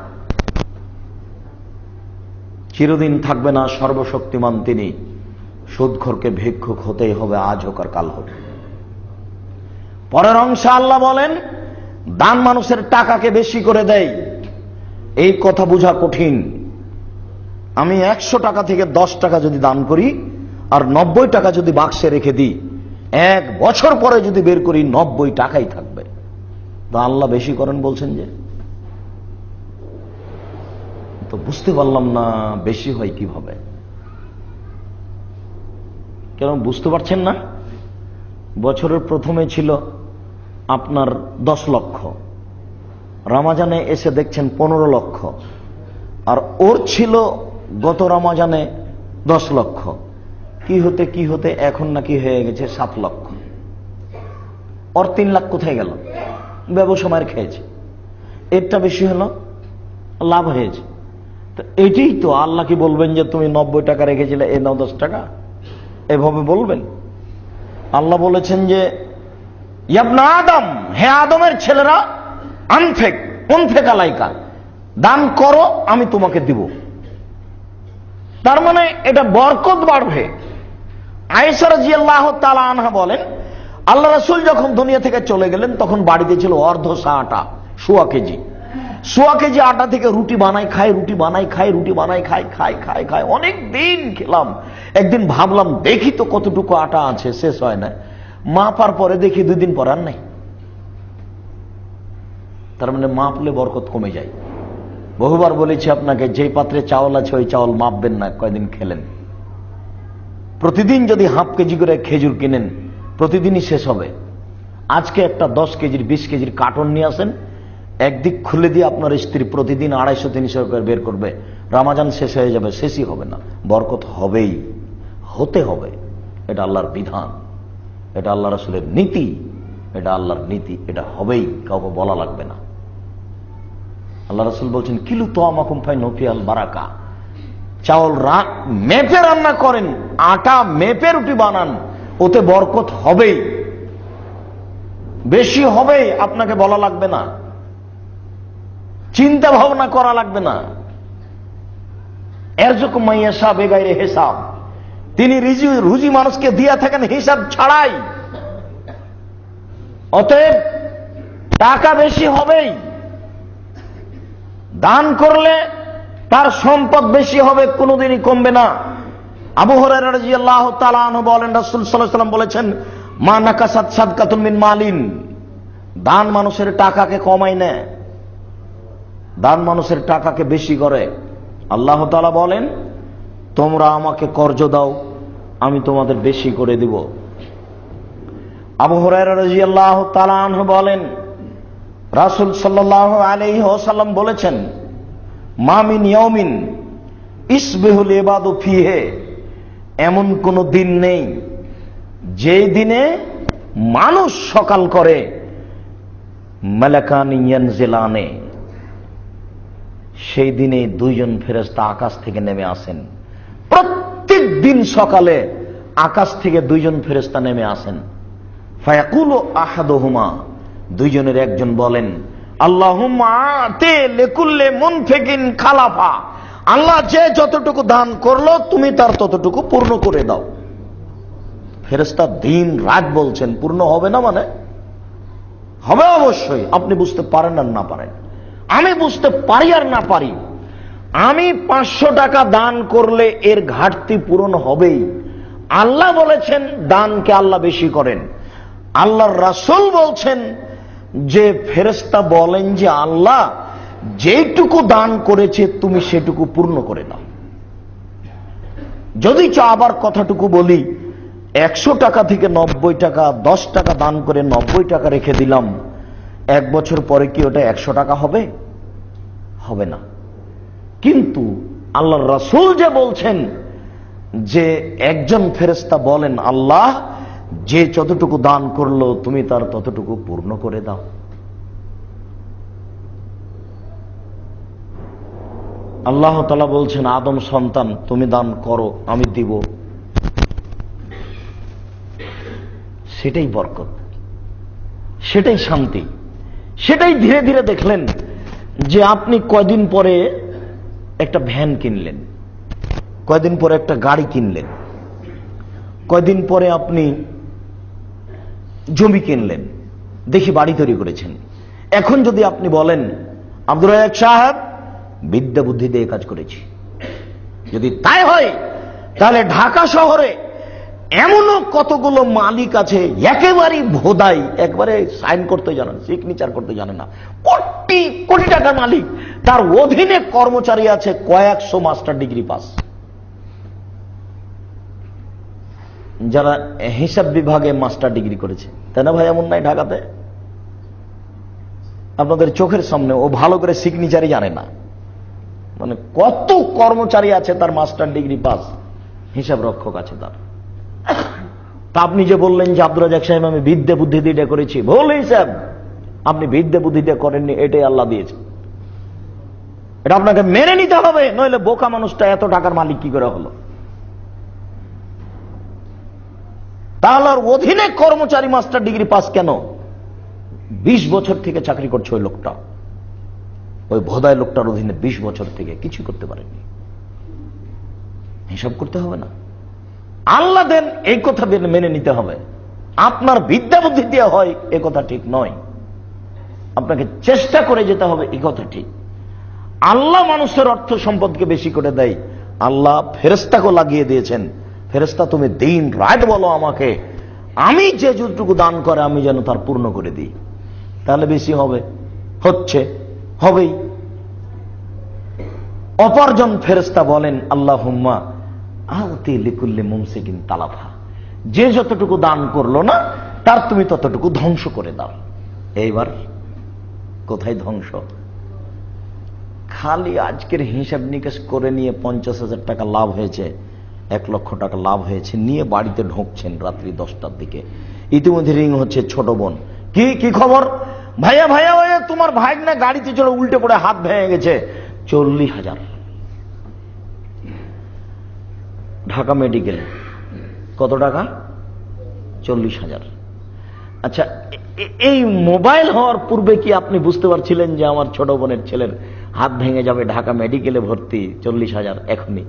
চিরদিন থাকবে না সর্বশক্তিমান তিনি। সুদখোরকে ভিক্ষুক হতেই হবে, আজ হোক আর কাল হোক। পরের অংশে আল্লাহ বলেন, দান মানুষের টাকাকে বেশি করে দেয়। এই কথা বোঝা কঠিন। আমি 100 টাকা থেকে 10 টাকা যদি দান করি আর 90 টাকা যদি বাক্সে রেখে দিই, 1 বছর পরে যদি বের করি 90 টাকাই থাকবে। তো আল্লাহ বেশি করেন বলছেন যে, তো বুঝতে পারলাম না বেশি হয় কিভাবে। কেন বুঝতে পারছেন না? বছরের প্রথমে ছিল আপনার 10 লক্ষ, রমাজানে এসে দেখছেন 15 লক্ষ, আর ওর ছিল গত রমাজানে 10 লক্ষ। কি হতে এখন নাকি হয়ে গেছে 7 লক্ষ। ওর 3 লাখ কোথায় গেল? ব্যবসা মার খেয়েছে। এরটা বেশি হলো, লাভ হয়েছে। তো এটাই তো আল্লাহ কি বলবেন যে তুমি 90 টাকা রেখেছিলে, এ নাও 10 টাকা? এভাবে বলবেন? আল্লাহ বলেছেন যে ইবনে আদম, হে আদমের ছেলেরা, আনফেক আলাইকা, দান করো, আমি তোমাকে দিব। তার মানে এটা বরকত বাড়বে। আয়েশা রাদিয়াল্লাহু তাআলা আনহা বলেন, আল্লাহ রাসূল যখন দুনিয়া থেকে চলে গেলেন তখন বাড়িতে ছিল অর্ধ সা আটা, সোয়া কেজি আটা থেকে রুটি বানাই খাই। অনেক দিন খেলাম। একদিন ভাবলাম দেখি তো কতটুকু আটা আছে, শেষ হয় না। মাপার পরে দেখি 2 দিন পর আর নাই। তার মানে মাপলে বরকত কমে যায়। বহুবার বলেছি আপনাকে, যেই পাত্রে চাউল আছে ওই চাউল মাপবেন না, কয়দিন খেলেন। প্রতিদিন যদি হাফ কেজি করে খেজুর কিনেন, প্রতিদিনই শেষ হবে। আজকে একটা 10 কেজির 20 কেজির কার্টন নিয়ে আসেন, একদিক খুলে দিয়ে আপনার স্ত্রী প্রতিদিন 250-300 করে বের করবে, রমাজান শেষ হয়ে যাবে, শেষই হবে না। বরকত হবেই, হতে হবে। এটা আল্লাহর বিধান, এটা আল্লাহ রাসূলের নীতি, এটা আল্লাহর নীতি, এটা হবেই, কাউকে বলা লাগবে না। আল্লাহ রাসূল বলছেন, কিলু তামাকুম ফাইন ফিল বারাকা, চাউল মেপে রান্না করেন, আটা মেপে রুটি বানান, ওতে বরকত হবেই, বেশি হবেই, আপনাকে বলা লাগবে না, চিন্তা ভাবনা করা লাগবে না। এরযুকু মাইয়াশা বেগাইরে হিসাব, তিনি রুজি মানুষকে দিয়া থাকেন হিসাব ছাড়াই। অতএব টাকা বেশি হবেই। দান করলে তার সম্পদ বেশি হবে, কোনোদিনই কমবে না। আবু হুরায়রা রাদিয়াল্লাহু তাআলা আনহু বলেন, রাসূল সাল্লাল্লাহু আলাইহি ওয়াসাল্লাম বলেছেন, মা নাকাসাত সাদকাতুন মিন মালিন, দান মানুষের টাকাকে কমায় না, দান মানুষের টাকাকে বেশি করে। আল্লাহ তাআলা বলেন, তোমরা আমাকে কর্জ দাও, আমি তোমাদের বেশি করে দিব। আবু হুরায়রা রাদিয়াল্লাহু তাআলা আনহু বলেন, রাসূল সাল্লাল্লাহু আলাইহি ওয়াসাল্লাম বলেছেন, মা মিন ইয়াউমিন ইসবিহুল ইবাদু ফিহি, এমন কোন দিন নেই যে দিনে মানুষ সকাল করে, মালাকানি ইয়ানজিলানে, সেই দিনে 2 জন ফেরেশতা আকাশ থেকে নেমে আসেন। প্রত্যেক দিন সকালে আকাশ থেকে 2 জন ফেরেশতা নেমে আসেন। ফায়াকুলু আহাদুহুমা, 2 জনের একজন বলেন, আল্লাহুম্মা আতি লিকুল্লি মুনফিকিন খালাফা, আল্লাহ যে যতটুকু দান করলো তুমি তার ততটুকু পূর্ণ করে দাও। ফেরেশতা দিন রাত বলছেন, পূর্ণ হবে না মানে? হবে অবশ্যই, আপনি বুঝতে পারেন আর না পারেন, আমি বুঝতে পারি আর না পারি। আমি 500 টাকা দান করলে এর ঘাটতি পূরণ হবেই। আল্লাহ বলেছেন দানকে আল্লাহ বেশি করেন। আল্লাহর রাসূল বলছেন যে ফেরেশতা বলেন যে আল্লাহ যেটুকু দান করেছে তুমি সেটুকু পূর্ণ করে দাও। যদি চাও আবার কথাটুকু বলি, 100 টাকা থেকে 90 টাকা, 10 টাকা দান করে 90 টাকা রেখে দিলাম, 1 বছর পরে কি ওটা 100 টাকা হবে? হবে না। কিন্তু আল্লাহর রাসূল যে বলছেন যে একজন ফেরেশতা বলেন আল্লাহ যে যতটুকু দান করলো তুমি তার ততটুকু পূর্ণ করে দাও। আল্লাহ তাআলা বলছেন আদম সন্তান তুমি দান করো আমি দিব। সেটাই বরকত, সেটাই শান্তি, সেটাই ধীরে ধীরে দেখলেন যে আপনি কয়দিন পরে একটা ভ্যান কিনলেন, কয়দিন পরে একটা গাড়ি কিনলেন, কয়দিন পরে আপনি জমি কিনলেন, দেখি বাড়ি তৈরি করেছেন। এখন যদি আপনি বলেন আব্দুর রাজ্জাক সাহেব বিদ্যা বুদ্ধি দিয়ে কাজ করেছি, যদি তাই হয় তাহলে ঢাকা শহরে এমনও কতগুলো মালিক আছে একেবারেই ভোদাই, একবারে সাইন করতে জানে না, সিগনেচার করতে জানে না, কোটি কোটি টাকার মালিক, তার অধীনে কর্মচারী আছে কয়েকশো মাস্টার ডিগ্রি পাস, যারা হিসাব বিভাগে মাস্টার ডিগ্রি করেছে। তাই না ভাই? এমন নাই ঢাকাতে? আপনাদের চোখের সামনে ও ভালো করে সিগনেচারই জানে না, মানে কত কর্মচারী আছে তার মাস্টার ডিগ্রি পাস, হিসাব রক্ষক আছে তার। তা আপনি যে বললেন যে আব্দুর রাজ্জাক সাহেব আমি বিদ্যা বুদ্ধি দিয়ে করেছি, ভুল হিসাব। আপনি বিদ্যা বুদ্ধি দিয়ে করেননি, এটাই আল্লাহ দিয়েছে, এটা আপনাকে মেনে নিতে হবে, নইলে বোকা মানুষটা এত টাকার মালিক কি করে হলো? তাহলে অধীনে কর্মচারী মাস্টার ডিগ্রি পাস কেন? 20 বছর থেকে চাকরি করছে ওই লোকটা, ওই ভোদায় লোকটার অধীনে 20 বছর থেকে কিছু করতে পারেনি। হিসাব করতে হবে না, আল্লাহ দেন এই কথা মেনে নিতে হবে। আপনার বিদ্যা বুদ্ধি দিয়ে হয় এ কথা ঠিক নয়, আপনাকে চেষ্টা করে যেতে হবে এই কথা ঠিক। আল্লাহ মানুষের অর্থ সম্পদকে বেশি করে দেয়, আল্লাহ ফেরেশতাকে লাগিয়ে দিয়েছেন, ফেরেশতা তুমি দিন রাত বলো আমাকে, আমি যে যতটুকু দান করে আমি যেন তার পূর্ণ করে দিই, তাহলে বেশি হবে, হচ্ছে, হবেই। অপরজন ফেরেশতা বলেন আল্লাহুম্মা আতি লিকুল্লি মুমসিকিন তালাফা, যে যতটুকু দান করলো না তার তুমি ততটুকু ধ্বংস করে দাও। এইবার কোথায় ধ্বংস? খালি আজকের হিসাব নিকাশ করে নিয়ে 50,000 টাকা লাভ হয়েছে, 1 লক্ষ টাকা লাভ হয়েছে, নিয়ে বাড়িতে ঢুকছেন রাত্রি 10টার দিকে। ইতিমধ্যে রিং হচ্ছে ছোট বোন, কি খবর? ভাইয়া ভাইয়া ভাইয়া তোমার ভাই না গাড়িতে চলে উল্টে পড়ে হাত ভেঙে গেছে, 40,000। ঢাকা মেডিকেল কত টাকা? 40,000। আচ্ছা, এই মোবাইল হওয়ার পূর্বে কি আপনি বুঝতে পারছিলেন যে আমার ছোট বোনের ছেলের হাত ভেঙে যাবে, ঢাকা মেডিকেলে ভর্তি, 40,000 এখনই?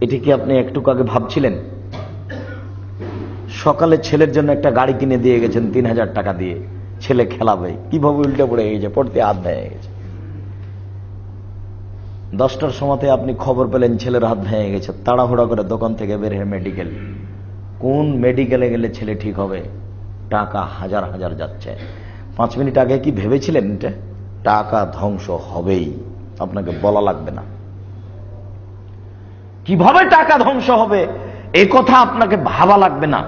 এটি কি আপনি একটু আগে ভাবছিলেন? সকালে ছেলের জন্য একটা গাড়ি কিনে দিয়ে গেছেন 3,000 টাকা দিয়ে, ছেলে খেলাবে, কিভাবে উল্টে পড়ে গেছে, পড়তে হাত ভেঙে গেছে। 10টার সময়তে আপনি খবর পেলেন ছেলের হাত ভেঙে গেছে, তাড়াহুড়া করে দোকান থেকে বের হয়ে মেডিকেল। কোন মেডিকেলে গেলে ছেলে ঠিক হবে? টাকা হাজার হাজার যাচ্ছে। 5 মিনিট আগে কি ভেবেছিলেন এটা? টাকা ধ্বংস হবেই, আপনাকে বলা লাগবে না। কিভাবে টাকা ধ্বংস হবে এই কথা আপনাকে ভাবা লাগবে না,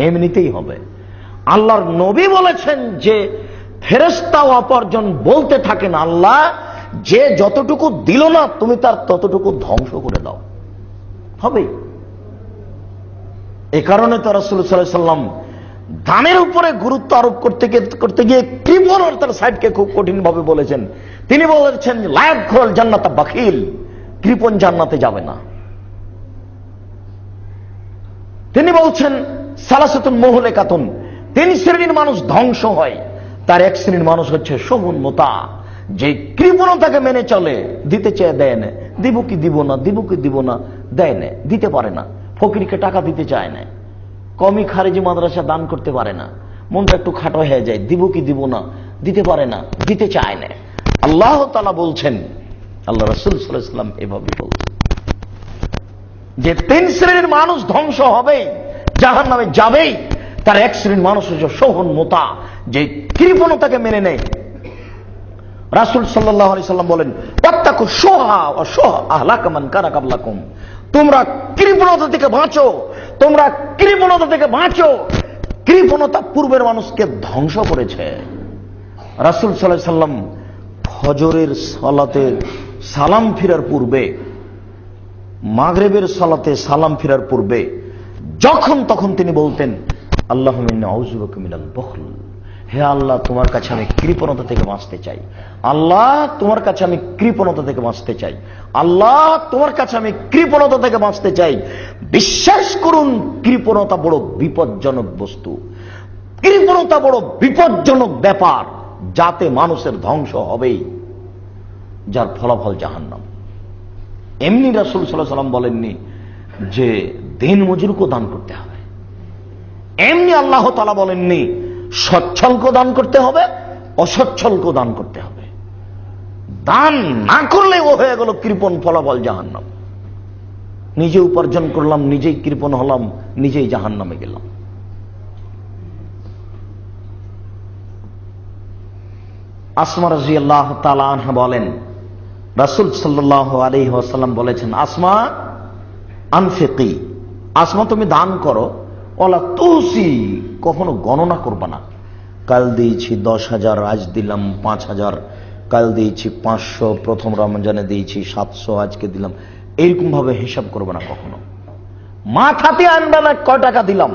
এমনিতেই হবে। আল্লাহর নবী বলেছেন যে ফেরেশতা অপরজন বলতে থাকেন আল্লাহ যে যতটুকু দিল না তুমি তার ততটুকু ধ্বংস করে দাও, হবেই। এ কারণে তো রাসূল সাল্লাল্লাহু আলাইহি ওয়াসাল্লাম দানের উপরে গুরুত্ব আরোপ করতে গিয়ে কৃপণ তার সাইডকে খুব কঠিন ভাবে বলেছেন। তিনি বলেছেন লা ইয়াদখুলুল জান্নাতা বাখিল, কৃপণ জান্নাতে যাবে না। তিনি বলছেন সালাসাতুন মুহলিকাতুন, 3 শ্রেণীর মানুষ ধ্বংস হয়, তার 1 শ্রেণীর মানুষ হচ্ছে শহুন মুতা, যে কৃপণতাকে মেনে চলে, দিতে চেয়ে দেয় না, দিব কি দিব না, দিব কি দিব না, দেয় না, দিতে পারে না, ফকিরকে টাকা দিতে চায় না, কমি খারেজি মাদ্রাসা দান করতে পারে না, মনটা একটু খাটো হয়ে যায়, দিব কি দিব না, দিতে পারে না, দিতে চায় না। আল্লাহ তাআলা বলছেন, আল্লাহ রাসূল সাল্লাল্লাহু আলাইহি ওয়াসাল্লাম এভাবে বলছেন যে 3 শ্রেণীর মানুষ ধ্বংস হবেই, জাহান্নামে যাবেই। তার এক শ্রেণীর মানুষ হচ্ছে সহনমতা, যে কৃপণতাকে মেনে নেয়। রাসূল সাল্লাল্লাহু আলাইহি সাল্লাম বলেন, ওয়াত্তাকু শুহা ওয়া শুহা আহলাকা মান কানা ক্বাবলাকুম, তোমরা কৃপণতা থেকে বাঁচো, তোমরা কৃপণতা থেকে বাঁচো। কৃপণতা পূর্বের মানুষকে ধ্বংস করেছে। রাসূল সাল্লাল্লাহু আলাইহি সাল্লাম ফজরের সালাতে সালাম ফিরার পূর্বে, মাগরিবের সালাতে সালাম ফিরার পূর্বে যখন তখন তিনি বলতেন, আল্লাহুম্মা ইন্নী আউযু বিকা মিনাল বুখল, হে আল্লাহ তোমার কাছে আমি কৃপণতা থেকে বাঁচতে চাই, আল্লাহ তোমার কাছে আমি কৃপণতা থেকে বাঁচতে চাই, আল্লাহ তোমার কাছে আমি কৃপণতা থেকে বাঁচতে চাই। বিশ্বাস করুন, কৃপণতা বড় বিপজ্জনক বস্তু, কৃপণতা বড় বিপজ্জনক ব্যাপার, যাতে মানুষের ধ্বংস হবেই, যার ফলাফল জাহান্নাম। এমনি রাসূল সাল্লাল্লাহু আলাইহি সাল্লাম বলেননি যে দিন মজুরকে দান করতে হবে, এমনি আল্লাহ তাআলা বলেননি সচ্ছলকে দান করতে হবে, অসচ্ছলকে দান করতে হবে। দান না করলে ও হয়ে গেল কৃপণ, ফলাফল জাহান্নাম। নিজে উপার্জন করলাম, নিজেই কৃপণ হলাম, নিজেই জাহান্নামে গেলাম। আসমা রাদিয়াল্লাহু তাআলা আনহা বলেন, রাসূল সাল্লাল্লাহু আলাইহি ওয়াসাল্লাম বলেছেন, আসমা আনফিকি, আসমা তুমি দান করো, ওয়ালা তুসি, কখনো গণনা করবা না। কাল দিয়েছি 10,000, আজ দিলাম 5,000, কাল দিয়েছি 500, প্রথম রমজানে দিয়েছি 700, আজকে দিলাম, এইরকম ভাবে হিসাব করবে না কখনো। মাথাতে আনবে না কয় টাকা দিলাম,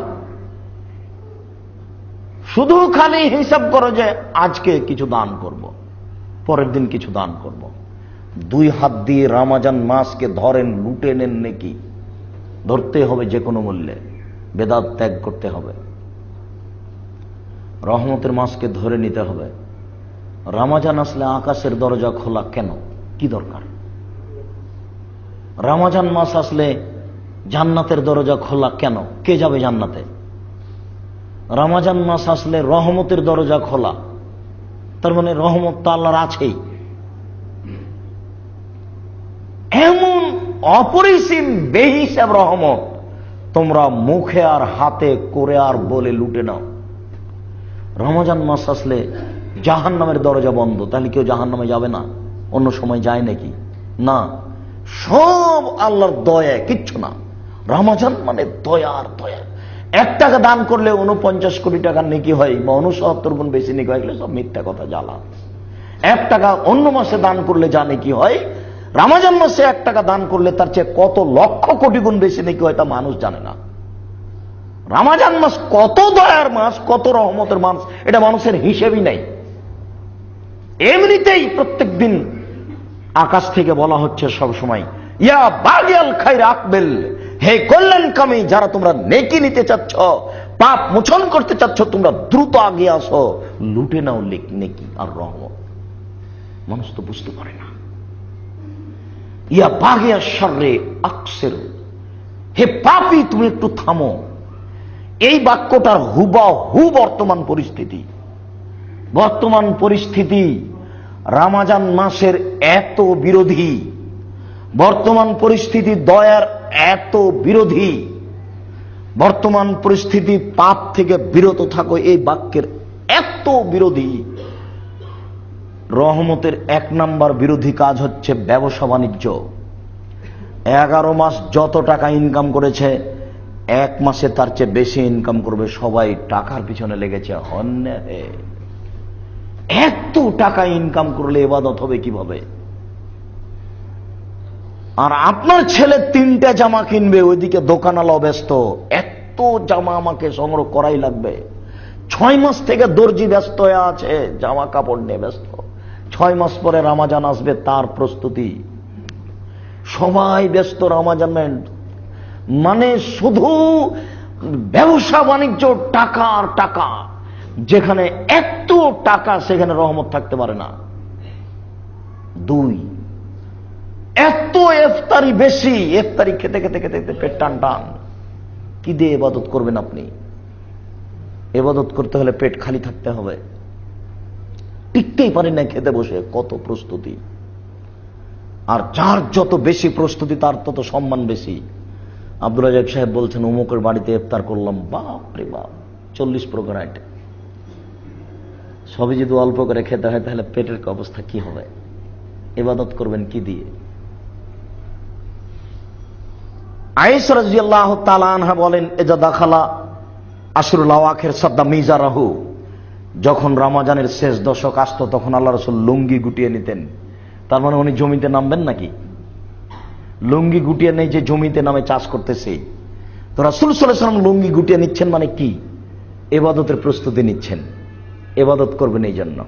শুধু খালি হিসাব করো যে আজকে কিছু দান করব, পরের দিন কিছু দান করব। 2 হাত দিয়ে রমজান মাসকে ধরেন, লুটে নেন নাকি, ধরতে হবে যে কোনো মূল্যে, বেদাত ত্যাগ করতে হবে। রহমতের মাসকে ধরে নিতে হবে। রমজান আসলে আকাশের দরজা খোলা কেন, কি দরকার? রমজান মাস আসলে জান্নাতের দরজা খোলা কেন, কে যাবে জান্নাতে? রমজান মাস আসলে রহমতের দরজা খোলা, তার মানে রহমত তো আল্লাহর আছেই। এমন অপরিসীম বেহিসাব রহমত তোমরা মুখে আর হাতে করে আর বলে লুটে নাও। রমজান মাস আসলে জাহান্নামের দরজা বন্ধ, তাহলে কেউ জাহান্নামে যাবে না? অন্য সময় যায় নাকি? না, সব আল্লাহর দয়া, কিচ্ছু না। রমজান মানে দয়া আর দয়া। 1 টাকা দান করলে 49 কোটি টাকার নেকি হয়, বা 69 গুণ বেশি নেকি হয়, সব মিথ্যা কথা, জ্বালা। 1 টাকা অন্য মাসে দান করলে যা নেকি হয়, রমজান মাসে 1 টাকা দান করলে তার চেয়ে কত লক্ষ কোটি গুণ বেশি নেকি হয়, তা মানুষ জানে না। রমজান মাস কত দয়ার মাস, কত রহমতের মাস, এটা মানুষের হিসেবই নাই। এমনিতেই প্রত্যেক দিন আকাশ থেকে বলা হচ্ছে সব সময়, ইয়া বাগিয়াল খাইর আকবেল, হে কল্যাণকামী, যারা তোমরা নেকি নিতে চাচ্ছ, পাপ মোচন করতে চাচ্ছ, তোমরা দ্রুত আগে আসো, লুটে নাও নেকি আর রহমত। মানুষ তো বুঝতে পারে না। ইয়া বাগিয়া শাররে আকসির, হে পাপী তুমি একটু থামো। এই বাক্যটার হুবহু বর্তমান পরিস্থিতি। বর্তমান পরিস্থিতি রমজান মাসের এত বিরোধী, বর্তমান পরিস্থিতি দয়ার এত বিরোধী, বর্তমান পরিস্থিতি পাপ থেকে বিরত থাকো এই বাক্যের এত বিরোধী। রহমতের 1 নাম্বার বিরোধী কাজ হচ্ছে ব্যবসা বাণিজ্য। 11 মাস যত টাকা ইনকাম করেছে, 1 মাসে তার চেয়ে বেশি ইনকাম করবে। সবাই টাকার পিছনে লেগেছে। হন্যে এত টাকা ইনকাম করলে ইবাদত হবে কিভাবে? আর আপনার ছেলে 3টা জামা কিনবে, ওইদিকে দোকানওয়ালা ব্যস্ত, এত জামা আমাকে সংগ্রহ করাই লাগবে। 6 মাস থেকে দর্জি ব্যস্ত হয়ে আছে, জামা কাপড় নিয়ে ব্যস্ত। 6 মাস পরে রমজান আসবে, তার প্রস্তুতি। সবাই ব্যস্ত রমজান, মানে শুধু ব্যবসা বাণিজ্য, টাকা আর টাকা। যেখানে এত টাকা সেখানে রহমত থাকতে পারে না। 2, এত ইফতারি বেশি, ইফতারি খেতে খেতে খেতে খেতে পেট টান টান। কি দিয়ে ইবাদত করবেন আপনি? ইবাদত করতে হলে পেট খালি থাকতে হবে, টিকতেই পারি না খেতে বসে, কত প্রস্তুতি। আর যার যত বেশি প্রস্তুতি তার তত সম্মান বেশি। আব্দুল রাজাক সাহেব বলছেন, অমুকের বাড়িতে ইফতার করলাম, বাপ রে বাপ, 40 প্রকার আইটেম। সবই যদি অল্প করে খেতে হয় তাহলে পেটের অবস্থা কি হবে? ইবাদত করবেন কি দিয়ে? আয়েশা রাদিয়াল্লাহু তাআলা আনহা বলেন, এজা দাখালা আশরুল আওয়াখির সাদ্দা মিজারাহু, যখন রমজানের শেষ দশক আসতো তখন আল্লাহ রাসূল লুঙ্গি গুটিয়ে নিতেন। তার মানে উনি জমিতে নামবেন নাকি? লুঙ্গি গুটিয়ে নেই যে জমিতে নামে চাষ করতেছে। তো রাসূল সাল্লাল্লাহু আলাইহি ওয়াসাল্লাম লুঙ্গি গুটিয়ে নিচ্ছেন মানে কি? ইবাদতের প্রস্তুতি নিচ্ছেন, ইবাদত করবেন এই জন্য।